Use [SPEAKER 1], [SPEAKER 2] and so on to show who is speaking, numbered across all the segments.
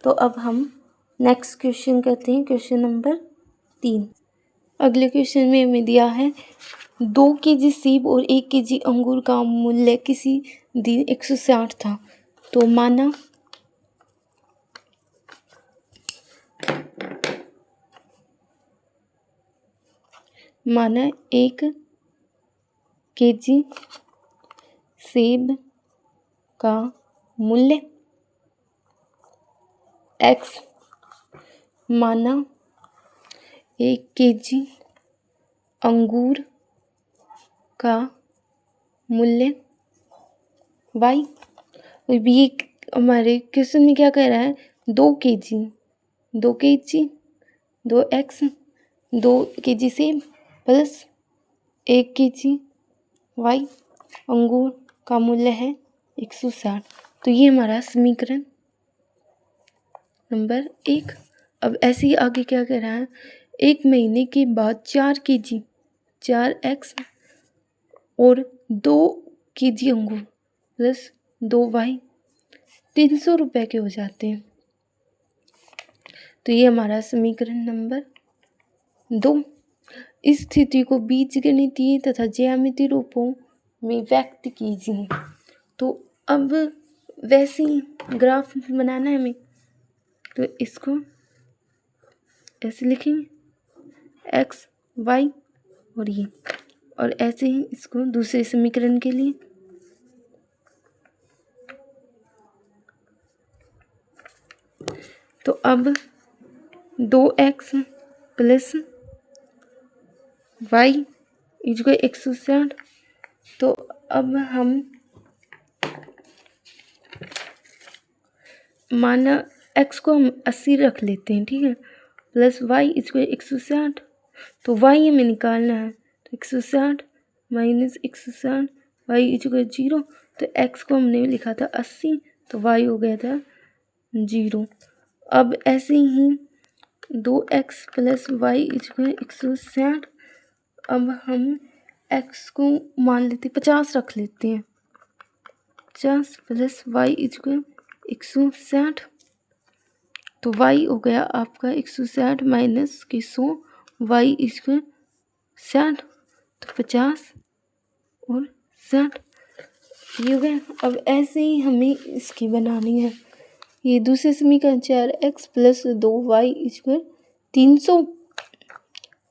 [SPEAKER 1] तो अब हम नेक्स्ट क्वेश्चन करते हैं, क्वेश्चन नंबर 3। अगले क्वेश्चन में हमें दिया है 2 kg सेब और 1 kg अंगूर का मूल्य किसी दिन 160 था। तो माना 1 kg सेब का मूल्य x, माना 1 kg अंगूर का मूल्य y। अब ये हमारे क्वेश्चन में क्या कह रहा है, 2 kg 2x 2 kg सेब प्लस 1 kg y, अंगूर का मूल्य है 160। तो ये हमारा समीकरण नंबर 1। अब ऐसे ही आगे क्या कह रहा है, 1 महीने के बाद 4 kg 4x और 2 kg अंगूर प्लस 2y 300 रुपये के हो जाते हैं। तो ये हमारा समीकरण नंबर 2। इस स्थिति को बीजगणितीय तथा ज्यामितीय रूपों में व्यक्त कीजिए। तो अब वैसे ही ग्राफ बनाना है हमें, तो इसको ऐसे लिखेंगे x y और ये, और ऐसे ही इसको दूसरे समीकरण के लिए तो अब 2x प्लस y इजको 160। तो अब हम माना x को हम 80 रख लेते हैं, ठीक है, प्लस y इसको 160। तो y हमें निकालना है, तो 160 माइनस 160 y इजको 0। तो x को हमने लिखा था 80, तो y हो गया था 0। अब ऐसे ही 2x प्लस y इजको 160। अब हम x को मान लेते 50 रख लेते हैं, 50 प्लस y इजको 160। तो y हो गया आपका 160 माइनस के 100, y इसको 60, तो 50 और 60 ये हो गया। अब ऐसे ही हमें इसकी बनानी है, ये दूसरे समीकरण 4x प्लस 2y इसको 300।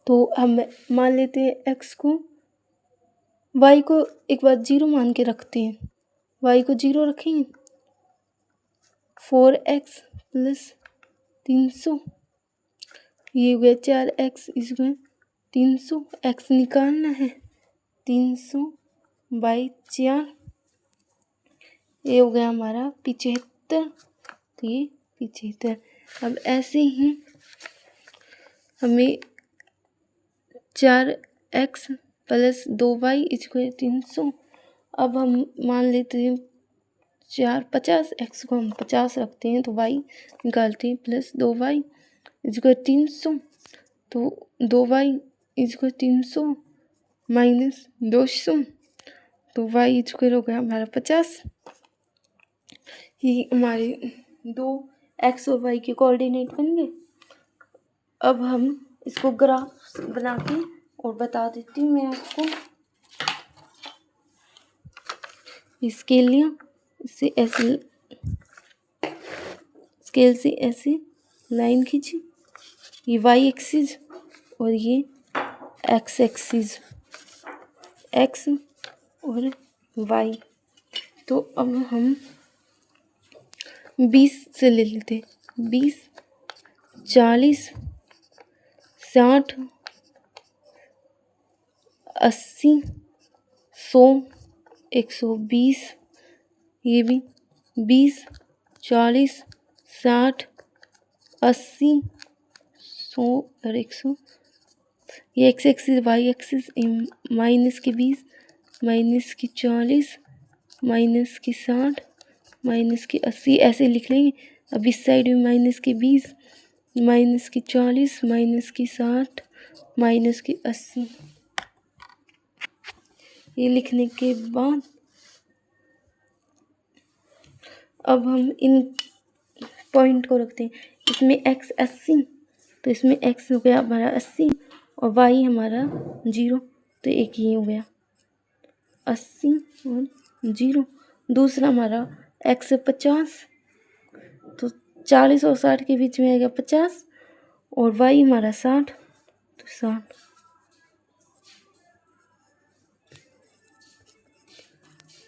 [SPEAKER 1] तो हम मान लेते हैं x को, y को एक बार 0 मान के रखते हैं, y को 0 रखेंगे, 4x प्लस 300 ये हो गया 4x इसको 300, x निकालना है, 300 बाई 4 ये हो गया हमारा 75। तो ये 75। अब ऐसे ही हमें 4x प्लस 2y इसको 300। अब हम मान लेते हैं 50 x को हम 50 रखते हैं, तो y निकालते हैं प्लस 2y इसको 300। तो 2y इसको 300 माइनस 200, तो y इसको हो गया हमारा 50। ये हमारे 2 x और y के कोऑर्डिनेट बन गए। अब हम इसको ग्राफ बना के और बता देती हूँ मैं आपको। स्केल लिया, इससे ऐसे स्केल से ऐसे लाइन खींची, ये वाई एक्सिस और ये एक्स एक्सिस, एक्स और वाई। तो अब हम 20 से ले लेते, 20 40 60 80 100 120, ये भी 20 40 60 80 100 और 100। ये x axis y axis, minus की 20 माइनस की 40 माइनस की 60 माइनस की 80 ऐसे लिख लेंगे। अब इस साइड में माइनस की 20 माइनस की 40 माइनस की 60 माइनस की 80। ये लिखने के बाद अब हम इन पॉइंट को रखते हैं। इसमें x 80, तो इसमें x हो गया हमारा 80 और y हमारा 0, तो एक ये हो गया 80 और 0। दूसरा हमारा x 50, तो 40 और 60 के बीच में आएगा 50 और y हमारा 60, तो 60।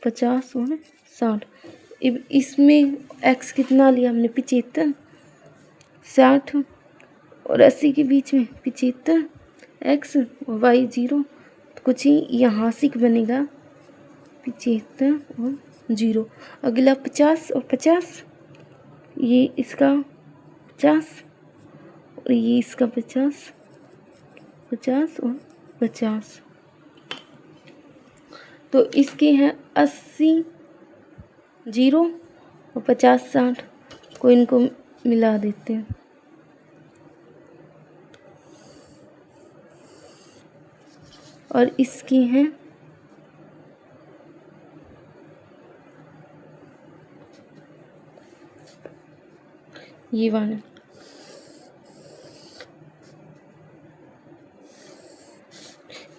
[SPEAKER 1] 50 और 60। अब इसमें x कितना लिया हमने 75, 60 और 80 के बीच में 75 x और y 0, तो कुछ ही यहाँ से बनेगा 75 और 0। अगला 50 और 50, ये इसका 50 और ये इसका 50, 50 और 50, तो इसके हैं 80 0 और 50 60 को इनको मिला देते हैं। और इसकी हैं ये वाला,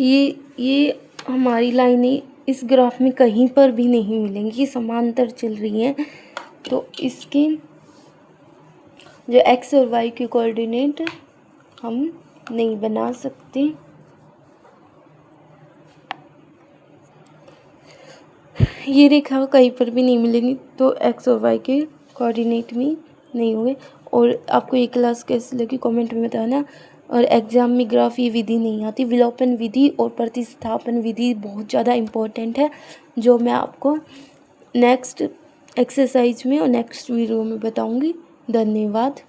[SPEAKER 1] ये हमारी लाइनें इस ग्राफ में कहीं पर भी नहीं मिलेंगी, ये समांतर चल रही हैं। तो इसके जो x और y के कोऑर्डिनेट हम नहीं बना सकते। ये रेखा कहीं पर भी नहीं मिलेंगी, तो x और y के कोऑर्डिनेट भी नहीं होंगे। और आपको ये क्लास कैसी लगी कमेंट में बताना। और एग्ज़ाम में ग्राफ ये विधि नहीं आती, विलोपन विधि और प्रतिस्थापन विधि बहुत ज़्यादा इम्पोर्टेंट है, जो मैं आपको नेक्स्ट एक्सरसाइज में और नेक्स्ट वीडियो में बताऊंगी। धन्यवाद।